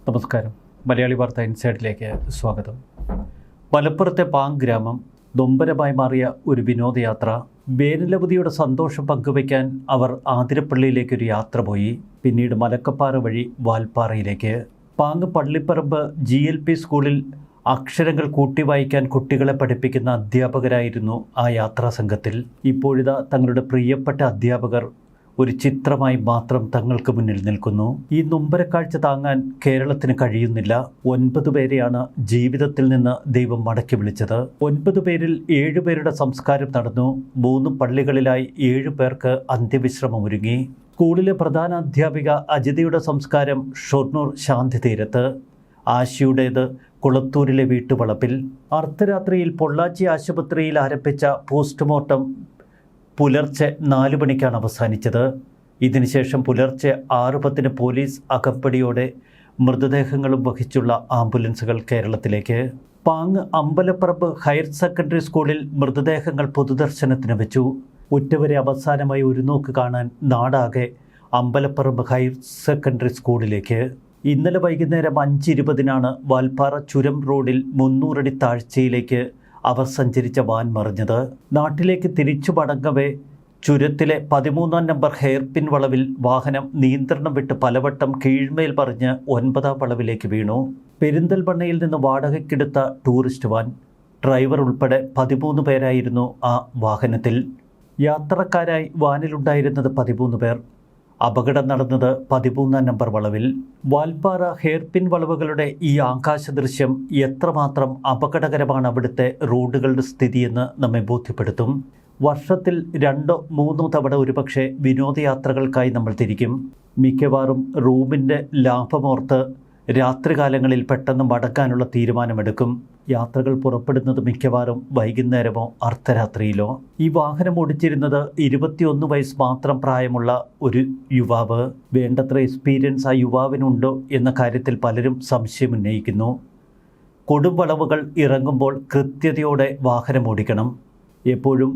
നമസ്കാരം. മലയാളി വാർത്ത ഇൻസൈഡിലേക്ക് സ്വാഗതം. മലപ്പുറത്തെ പാങ് ഗ്രാമം നൊമ്പരമായി മാറിയ ഒരു വിനോദയാത്ര. വേനലവധിയുടെ സന്തോഷം പങ്കുവയ്ക്കാൻ അവർ ആതിരപ്പള്ളിയിലേക്കൊരു യാത്ര പോയി. പിന്നീട് മലക്കപ്പാറ വഴി വാൽപ്പാറയിലേക്ക്. പാങ് പള്ളിപ്പറമ്പ് GLP സ്കൂളിൽ അക്ഷരങ്ങൾ കൂട്ടി വായിക്കാൻ കുട്ടികളെ പഠിപ്പിക്കുന്ന അധ്യാപകരായിരുന്നു ആ യാത്രാ സംഘത്തിൽ. ഇപ്പോഴിതാ തങ്ങളുടെ പ്രിയപ്പെട്ട അധ്യാപകർ ഒരു ചിത്രമായി മാത്രം തങ്ങൾക്ക് മുന്നിൽ നിൽക്കുന്നു. ഈ നൊമ്പരക്കാഴ്ച താങ്ങാൻ കേരളത്തിന് കഴിയുന്നില്ല. 9 പേരെയാണ് ജീവിതത്തിൽ നിന്ന് ദൈവം മടക്കി വിളിച്ചത്. 9 പേരിൽ 7 പേരുടെ സംസ്കാരം നടന്നു. 3 പള്ളികളിലായി 7 പേർക്ക് അന്ത്യവിശ്രമം ഒരുങ്ങി. സ്കൂളിലെ പ്രധാന അധ്യാപിക അജിതയുടെ സംസ്കാരം ഷൊർണൂർ ശാന്തി തീരത്ത്, ആശയുടേത് കുളത്തൂരിലെ വീട്ടുവളപ്പിൽ. അർദ്ധരാത്രിയിൽ പൊള്ളാച്ചി ആശുപത്രിയിൽ ആരംഭിച്ച പോസ്റ്റ്മോർട്ടം പുലർച്ചെ 4 മണിക്കാണ് അവസാനിച്ചത്. ഇതിനുശേഷം പുലർച്ചെ 6:10 പോലീസ് അകമ്പടിയോടെ മൃതദേഹങ്ങളും വഹിച്ചുള്ള ആംബുലൻസുകൾ കേരളത്തിലേക്ക്. പാങ് അമ്പലപ്പറമ്പ് ഹയർ സെക്കൻഡറി സ്കൂളിൽ മൃതദേഹങ്ങൾ പൊതുദർശനത്തിന് വെച്ചു. ഉറ്റവരെ അവസാനമായി ഒരു നോക്ക് കാണാൻ നാടാകെ അമ്പലപ്പറമ്പ് ഹയർ സെക്കൻഡറി സ്കൂളിലേക്ക്. ഇന്നലെ വൈകുന്നേരം 5:20 വാൽപ്പാറ ചുരം റോഡിൽ 300 അടി താഴ്ചയിലേക്ക് അവർ സഞ്ചരിച്ച വാൻ മറിഞ്ഞത്. നാട്ടിലേക്ക് തിരിച്ചു മടങ്ങവേ ചുരത്തിലെ 13-ാം നമ്പർ ഹെയർപിൻ വളവിൽ വാഹനം നിയന്ത്രണം വിട്ട് പലവട്ടം കീഴ്മേൽ മറിഞ്ഞ് 9-ാം വളവിലേക്ക് വീണു. പെരിന്തൽമണ്ണയിൽ നിന്ന് വാടകയ്ക്കെടുത്ത ടൂറിസ്റ്റ് വാൻ. ഡ്രൈവർ ഉൾപ്പെടെ 13 പേരായിരുന്നു ആ വാഹനത്തിൽ. യാത്രക്കാരായി വാനിലുണ്ടായിരുന്നത് 13 പേർ. അപകടം നടന്നത് 13-ാം നമ്പർ വളവിൽ. വാൽപ്പാറ ഹെയർപിൻ വളവുകളുടെ ഈ ആകാശ ദൃശ്യം എത്രമാത്രം അപകടകരമാണ് അവിടുത്തെ റോഡുകളുടെ സ്ഥിതിയെന്ന് നമ്മെ ബോധ്യപ്പെടുത്തും. വർഷത്തിൽ 2-3 തവണ ഒരുപക്ഷെ വിനോദയാത്രകൾക്കായി നമ്മൾ തിരിക്കും. മിക്കവാറും റൂമിൻ്റെ ലാഭമോർത്ത് രാത്രികാലങ്ങളിൽ പെട്ടെന്ന് മടക്കാനുള്ള തീരുമാനമെടുക്കും. യാത്രകൾ പുറപ്പെടുന്നത് മിക്കവാറും വൈകുന്നേരമോ അർദ്ധരാത്രിയിലോ. ഈ വാഹനം ഓടിച്ചിരുന്നത് 21 വയസ്സ് മാത്രം പ്രായമുള്ള ഒരു യുവാവ്. വേണ്ടത്ര എക്സ്പീരിയൻസ് ആ യുവാവിനുണ്ടോ എന്ന കാര്യത്തിൽ പലരും സംശയമുന്നയിക്കുന്നു. കൊടുംവളവുകൾ ഇറങ്ങുമ്പോൾ കൃത്യതയോടെ വാഹനം ഓടിക്കണം. എപ്പോഴും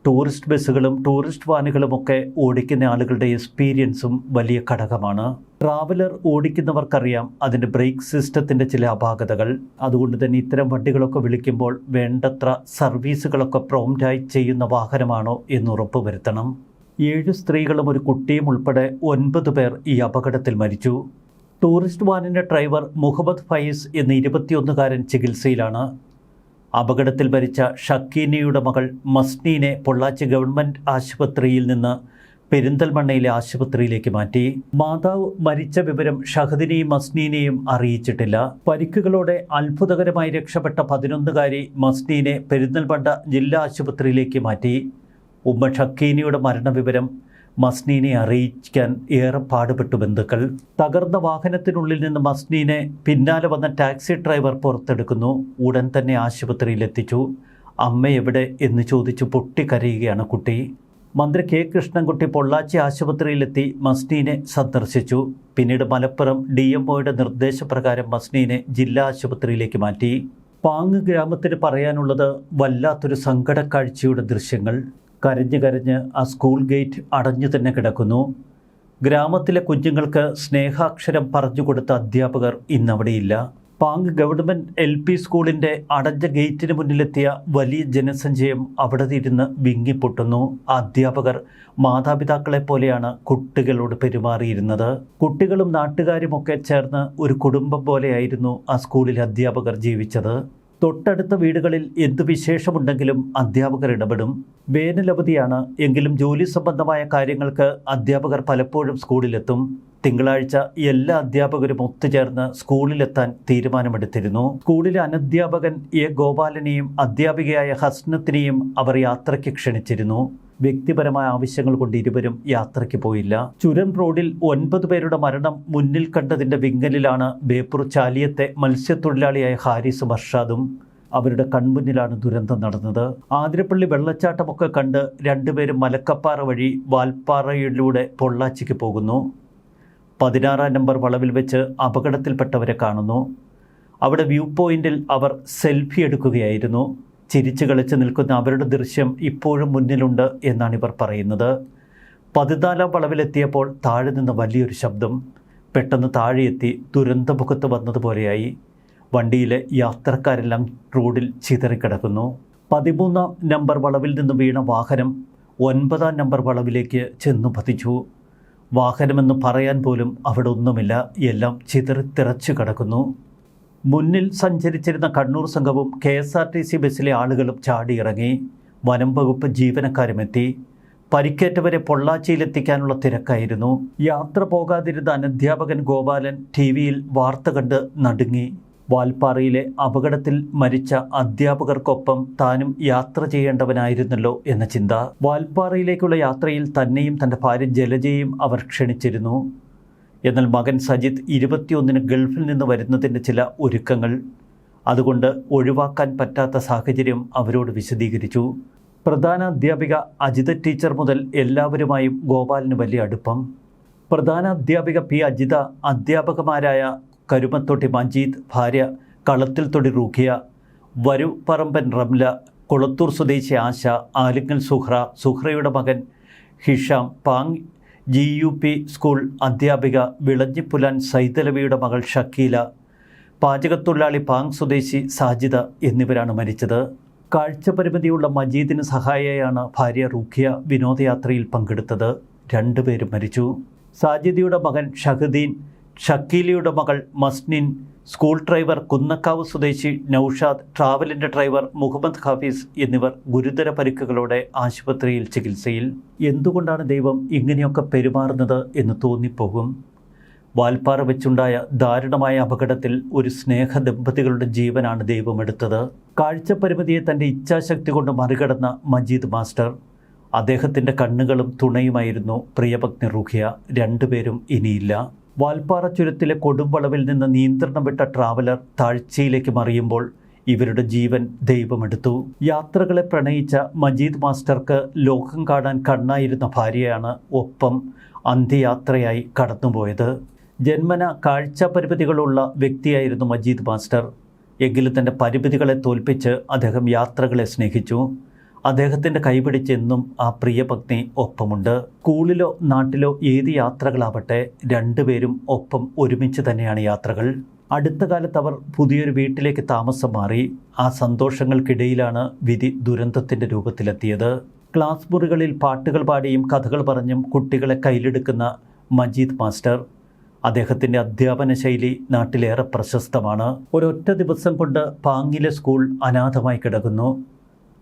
ടൂറിസ്റ്റ് ബസ്സുകളും ടൂറിസ്റ്റ് വാനുകളുമൊക്കെ ഓടിക്കുന്ന ആളുകളുടെ എക്സ്പീരിയൻസും വലിയ ഘടകമാണ്. ട്രാവലർ ഓടിക്കുന്നവർക്കറിയാം അതിൻ്റെ ബ്രേക്ക് സിസ്റ്റത്തിൻ്റെ ചില അപാകതകൾ. അതുകൊണ്ട് തന്നെ ഇത്തരം വണ്ടികളൊക്കെ വിളിക്കുമ്പോൾ വേണ്ടത്ര സർവീസുകളൊക്കെ പ്രോംപ്റ്റായി ചെയ്യുന്ന വാഹനമാണോ എന്ന് ഉറപ്പുവരുത്തണം. 7 സ്ത്രീകളും ഒരു കുട്ടിയും ഉൾപ്പെടെ 9 പേർ ഈ അപകടത്തിൽ മരിച്ചു. ടൂറിസ്റ്റ് വാനിൻ്റെ ഡ്രൈവർ മുഹമ്മദ് ഫൈസ് എന്ന 21-കാരൻ ചികിത്സയിലാണ്. അപകടത്തിൽ മരിച്ച ഷക്കീനയുടെ മകൾ മസ്നീനെ പൊള്ളാച്ചി ഗവൺമെൻറ് ആശുപത്രിയിൽ നിന്ന് പെരിന്തൽമണ്ണയിലെ ആശുപത്രിയിലേക്ക് മാറ്റി. മാതാവ് മരിച്ച വിവരം ഷഹദിനെയും മസ്നീനെയും അറിയിച്ചിട്ടില്ല. പരിക്കുകളോടെ അത്ഭുതകരമായി രക്ഷപ്പെട്ട 11-കാരി മസ്നീനെ പെരിന്തൽമണ്ണ ജില്ലാ ആശുപത്രിയിലേക്ക് മാറ്റി. ഉമ്മ ഷക്കീനയുടെ മരണവിവരം മസ്നീനെ അറിയിക്കാൻ ഏറെ പാടുപെട്ടു ബന്ധുക്കൾ. തകർന്ന വാഹനത്തിനുള്ളിൽ നിന്ന് മസ്നീനെ പിന്നാലെ വന്ന ടാക്സി ഡ്രൈവർ പുറത്തെടുക്കുന്നു. ഉടൻ തന്നെ ആശുപത്രിയിലെത്തിച്ചു. അമ്മ എവിടെ എന്ന് ചോദിച്ചു പൊട്ടിക്കരയുകയാണ് കുട്ടി. മന്ത്രി കെ കൃഷ്ണൻകുട്ടി പൊള്ളാച്ചി ആശുപത്രിയിലെത്തി മസ്നീനെ സന്ദർശിച്ചു. പിന്നീട് മലപ്പുറം DMOയുടെ നിർദ്ദേശപ്രകാരം മസ്നീനെ ജില്ലാ ആശുപത്രിയിലേക്ക് മാറ്റി. പാങ് ഗ്രാമത്തിന് പറയാനുള്ളത് വല്ലാത്തൊരു സങ്കടക്കാഴ്ചയുടെ ദൃശ്യങ്ങൾ. കരഞ്ഞ് ആ സ്കൂൾ ഗേറ്റ് അടഞ്ഞു തന്നെ കിടക്കുന്നു. ഗ്രാമത്തിലെ കുഞ്ഞുങ്ങൾക്ക് സ്നേഹാക്ഷരം പറഞ്ഞുകൊടുത്ത അധ്യാപകർ ഇന്നവിടെയില്ല. പാങ് ഗവൺമെൻറ് LP സ്കൂളിൻ്റെ അടഞ്ഞ ഗേറ്റിന് മുന്നിലെത്തിയ വലിയ ജനസഞ്ചയം അവിടെ ഇരുന്ന് വിങ്ങിപ്പൊട്ടുന്നു. അധ്യാപകർ മാതാപിതാക്കളെ പോലെയാണ് കുട്ടികളോട് പെരുമാറിയിരുന്നത്. കുട്ടികളും നാട്ടുകാരുമൊക്കെ ചേർന്ന് ഒരു കുടുംബം പോലെയായിരുന്നു ആ സ്കൂളിലെ അധ്യാപകർ ജീവിച്ചത്. തൊട്ടടുത്ത വീടുകളിൽ എന്തു വിശേഷമുണ്ടെങ്കിലും അധ്യാപകർ ഇടപെടും. വേനലവധിയാണ് എങ്കിലും ജോലി സംബന്ധമായ കാര്യങ്ങൾക്ക് അധ്യാപകർ പലപ്പോഴും സ്കൂളിലെത്തും. തിങ്കളാഴ്ച എല്ലാ അധ്യാപകരും ഒത്തുചേർന്ന് സ്കൂളിലെത്താൻ തീരുമാനമെടുത്തിരുന്നു. സ്കൂളിലെ അനധ്യാപകൻ A. ഗോപാലനെയും അധ്യാപികയായ ഹസ്നത്തിനെയും അവർ യാത്രയ്ക്ക് ക്ഷണിച്ചിരുന്നു. വ്യക്തിപരമായ ആവശ്യങ്ങൾ കൊണ്ട് ഇരുവരും യാത്രയ്ക്ക് പോയില്ല. ചുരം റോഡിൽ 9 പേരുടെ മരണം മുന്നിൽ കണ്ടതിൻ്റെ വിങ്ങലിലാണ് ബേപ്പൂർ ചാലിയത്തെ മത്സ്യത്തൊഴിലാളിയായ ഹാരിസും അർഷാദും. അവരുടെ കൺമുന്നിലാണ് ദുരന്തം നടന്നത്. ആതിരപ്പള്ളി വെള്ളച്ചാട്ടമൊക്കെ കണ്ട് 2 പേരും മലക്കപ്പാറ വഴി വാൽപ്പാറയിലൂടെ പൊള്ളാച്ചിക്ക് പോകുന്നു. 16-ാം നമ്പർ വളവിൽ വെച്ച് അപകടത്തിൽപ്പെട്ടവരെ കാണുന്നു. അവിടെ വ്യൂ പോയിന്റിൽ അവർ സെൽഫി എടുക്കുകയായിരുന്നു. ചിരിച്ചു കളിച്ച് നിൽക്കുന്ന അവരുടെ ദൃശ്യം ഇപ്പോഴും മുന്നിലുണ്ട് എന്നാണ് ഇവർ പറയുന്നത്. 14-ാം വളവിലെത്തിയപ്പോൾ താഴെ നിന്ന് വലിയൊരു ശബ്ദം. പെട്ടെന്ന് താഴെയെത്തി ദുരന്തമുഖത്ത് വന്നതുപോലെയായി. വണ്ടിയിലെ യാത്രക്കാരെല്ലാം റോഡിൽ ചിതറിക്കിടക്കുന്നു. 13-ാം നമ്പർ വളവിൽ നിന്ന് വീണ വാഹനം 9-ാം നമ്പർ വളവിലേക്ക് ചെന്നു പതിച്ചു. വാഹനമെന്ന് പറയാൻ പോലും അവിടെ ഒന്നുമില്ല. എല്ലാം ചിതറിത്തിറച്ചു കിടക്കുന്നു. മുന്നിൽ സഞ്ചരിച്ചിരുന്ന കണ്ണൂർ സംഘവും KSRTC ബസ്സിലെ ആളുകളും ചാടിയിറങ്ങി. വനം വകുപ്പ് ജീവനക്കാരുമെത്തി. പരിക്കേറ്റവരെ പൊള്ളാച്ചിയിലെത്തിക്കാനുള്ള തിരക്കായിരുന്നു. യാത്ര പോകാതിരുന്ന അനധ്യാപകൻ ഗോപാലൻ TV-യിൽ വാർത്ത കണ്ട് നടുങ്ങി. വാൽപ്പാറയിലെ അപകടത്തിൽ മരിച്ച അധ്യാപകർക്കൊപ്പം താനും യാത്ര ചെയ്യേണ്ടവനായിരുന്നല്ലോ എന്ന ചിന്ത. വാൽപ്പാറയിലേക്കുള്ള യാത്രയിൽ തന്നെയും തൻ്റെ ഭാര്യ ജലജയെയും അവർ ക്ഷണിച്ചിരുന്നു. എന്നാൽ മകൻ സജിത്ത് 21-ന് ഗൾഫിൽ നിന്ന് വരുന്നതിൻ്റെ ചില ഒരുക്കങ്ങൾ. അതുകൊണ്ട് ഒഴിവാക്കാൻ പറ്റാത്ത സാഹചര്യം അവരോട് വിശദീകരിച്ചു. പ്രധാന അധ്യാപിക അജിത ടീച്ചർ മുതൽ എല്ലാവരുമായും ഗോപാലിന് വലിയ അടുപ്പം. പ്രധാന അധ്യാപിക P. അജിത, അധ്യാപകമാരായ കരുമത്തൊട്ടി മജീദ്, ഭാര്യ കളത്തിൽ തൊടി റൂഖിയ, വരുപറമ്പൻ റംല, കൊളത്തൂർ സ്വദേശി ആശ, ആലിങ്ങൽ സുഹ്ര, സുഹ്രയുടെ മകൻ ഹിഷാം, പാങ് GUP സ്കൂൾ അധ്യാപിക വിളഞ്ഞിപ്പുലാൻ സൈതലവിയുടെ മകൾ ഷക്കീല, പാചകത്തൊഴിലാളി പാങ് സ്വദേശി സാജിദ എന്നിവരാണ് മരിച്ചത്. കാഴ്ചപരിമിതിയുള്ള മജീദിന് സഹായിയായാണ് ഭാര്യ റൂഖിയ വിനോദയാത്രയിൽ പങ്കെടുത്തത്. 2 പേരും മരിച്ചു. സാജിദയുടെ മകൻ ഷഹദീൻ, ഷക്കീലയുടെ മകൾ മസ്നിൻ, സ്കൂൾ ഡ്രൈവർ കുന്നക്കാവ് സ്വദേശി നൌഷാദ്, ട്രാവലിൻ്റെ ഡ്രൈവർ മുഹമ്മദ് ഹാഫീസ് എന്നിവർ ഗുരുതര പരിക്കുകളോടെ ആശുപത്രിയിൽ ചികിത്സയിൽ. എന്തുകൊണ്ടാണ് ദൈവം ഇങ്ങനെയൊക്കെ പെരുമാറുന്നത് എന്ന് തോന്നിപ്പോകും. വാൽപ്പാറ വെച്ചുണ്ടായ ദാരുണമായ അപകടത്തിൽ ഒരു സ്നേഹ ദമ്പതികളുടെ ജീവനാണ് ദൈവമെടുത്തത്. കാഴ്ചപരിമിതിയെ തൻ്റെ ഇച്ഛാശക്തി കൊണ്ട് മറികടന്ന മജീദ് മാസ്റ്റർ. അദ്ദേഹത്തിൻ്റെ കണ്ണുകളും തുണയുമായിരുന്നു പ്രിയപത്നി റുഖിയ. 2 പേരും ഇനിയില്ല. വാൽപ്പാറ ചുരത്തിലെ കൊടുംവളവിൽ നിന്ന് നിയന്ത്രണം വിട്ട ട്രാവലർ താഴ്ചയിലേക്ക് മറിയുമ്പോൾ ഇവരുടെ ജീവൻ ദൈവമെടുത്തു. യാത്രകളെ പ്രണയിച്ച മജീദ് മാസ്റ്റർക്ക് ലോകം കാണാൻ കണ്ണായിരുന്ന ഭാര്യയാണ് ഒപ്പം അന്ത്യയാത്രയായി കടന്നുപോയത്. ജന്മന കാഴ്ച പരിമിതികളുള്ള വ്യക്തിയായിരുന്നു മജീദ് മാസ്റ്റർ. എങ്കിലും തൻ്റെ പരിമിതികളെ തോൽപ്പിച്ച് അദ്ദേഹം യാത്രകളെ സ്നേഹിച്ചു. അദ്ദേഹത്തിൻ്റെ കൈപിടിച്ച് എന്നും ആ പ്രിയപത്നി ഒപ്പമുണ്ട്. സ്കൂളിലോ നാട്ടിലോ ഏത് യാത്രകളാവട്ടെ 2 പേരും ഒപ്പം ഒരുമിച്ച് തന്നെയാണ് യാത്രകൾ. അടുത്ത കാലത്ത് അവർ പുതിയൊരു വീട്ടിലേക്ക് താമസം മാറി. ആ സന്തോഷങ്ങൾക്കിടയിലാണ് വിധി ദുരന്തത്തിൻ്റെ രൂപത്തിലെത്തിയത്. ക്ലാസ് മുറികളിൽ പാട്ടുകൾ പാടിയും കഥകൾ പറഞ്ഞും കുട്ടികളെ കയ്യിലെടുക്കുന്ന മജീദ് മാസ്റ്റർ. അദ്ദേഹത്തിൻ്റെ അധ്യാപന ശൈലി നാട്ടിലേറെ പ്രശസ്തമാണ്. ഒരൊറ്റ ദിവസം കൊണ്ട് പാങ്ങിലെ സ്കൂൾ അനാഥമായി കിടക്കുന്നു.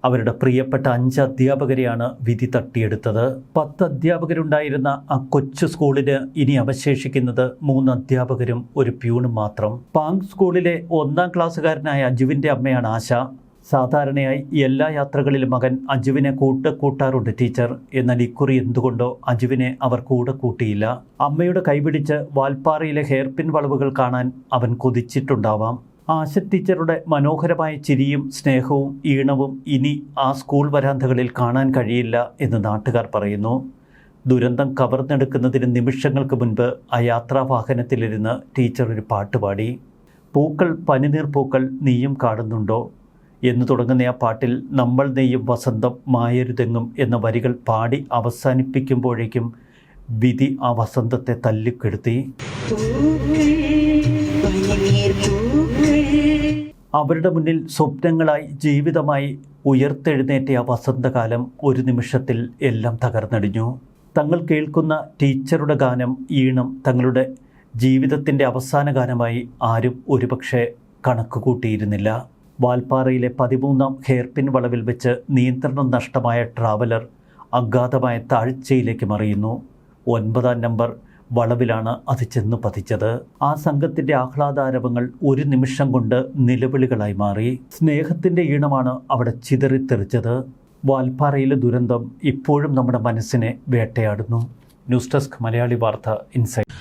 അവരുടെ പ്രിയപ്പെട്ട 5 അധ്യാപകരെയാണ് വിധി തട്ടിയെടുത്തത്. 10 അധ്യാപകരുണ്ടായിരുന്ന ആ കൊച്ചു സ്കൂളിന് ഇനി അവശേഷിക്കുന്നത് 3 അധ്യാപകരും ഒരു പ്യൂണും മാത്രം. പാങ് സ്കൂളിലെ 1-ാം ക്ലാസ്സുകാരനായ അജുവിൻ്റെ അമ്മയാണ് ആശ. സാധാരണയായി എല്ലാ യാത്രകളിലും മകൻ അജുവിനെ കൂട്ടാറുണ്ട് ടീച്ചർ. എന്നാൽ ഇക്കുറി എന്തുകൊണ്ടോ അജുവിനെ അവർ കൂടെ കൂട്ടിയില്ല. അമ്മയുടെ കൈപിടിച്ച് വാൽപ്പാറയിലെ ഹെയർപിൻ വളവുകൾ കാണാൻ അവൻ കൊതിച്ചിട്ടുണ്ടാവാം. ആശ ടീച്ചറുടെ മനോഹരമായ ചിരിയും സ്നേഹവും ഈണവും ഇനി ആ സ്കൂൾ വരാന്തകളിൽ കാണാൻ കഴിയില്ല എന്ന് നാട്ടുകാർ പറയുന്നു. ദുരന്തം കവർന്നെടുക്കുന്നതിന് നിമിഷങ്ങൾക്ക് മുൻപ് ആ യാത്രാവാഹനത്തിലിരുന്ന് ടീച്ചർ ഒരു പാട്ടുപാടി. പൂക്കൾ പനിനീർ പൂക്കൾ നീയും കാണുന്നുണ്ടോ എന്ന് തുടങ്ങുന്ന ആ പാട്ടിൽ നമ്മൾ നെയ്യും വസന്തം മായരുതെങ്ങും എന്ന വരികൾ പാടി അവസാനിപ്പിക്കുമ്പോഴേക്കും വിധി ആ വസന്തത്തെ തല്ലിക്കെടുത്തി. അവരുടെ മുന്നിൽ സ്വപ്നങ്ങളായി ജീവിതമായി ഉയർത്തെഴുന്നേറ്റ ആ വസന്തകാലം ഒരു നിമിഷത്തിൽ എല്ലാം തകർന്നടിഞ്ഞു. തങ്ങൾ കേൾക്കുന്ന ടീച്ചറുടെ ഗാനം, ഈണം തങ്ങളുടെ ജീവിതത്തിൻ്റെ അവസാന ഗാനമായി ആരും ഒരുപക്ഷെ കണക്കുകൂട്ടിയിരുന്നില്ല. വാൽപ്പാറയിലെ 13-ാം ഹെയർപിൻ വളവിൽ വെച്ച് നിയന്ത്രണം നഷ്ടമായ ട്രാവലർ അഗാധമായ താഴ്ചയിലേക്ക് മറിയുന്നു. 9-ാം നമ്പർ വളവിലാണ് അത് ചെന്നു പതിച്ചത്. ആ സംഘത്തിൻ്റെ ആഹ്ലാദാരവങ്ങൾ ഒരു നിമിഷം കൊണ്ട് നിലവിളികളായി മാറി. സ്നേഹത്തിൻ്റെ ഈണമാണ് അവിടെ ചിതറിത്തെറിച്ചത്. വാൽപ്പാറയിലെ ദുരന്തം ഇപ്പോഴും നമ്മുടെ മനസ്സിനെ വേട്ടയാടുന്നു. ന്യൂസ് ഡെസ്ക് മലയാളി വാർത്ത ഇൻസൈറ്റ്.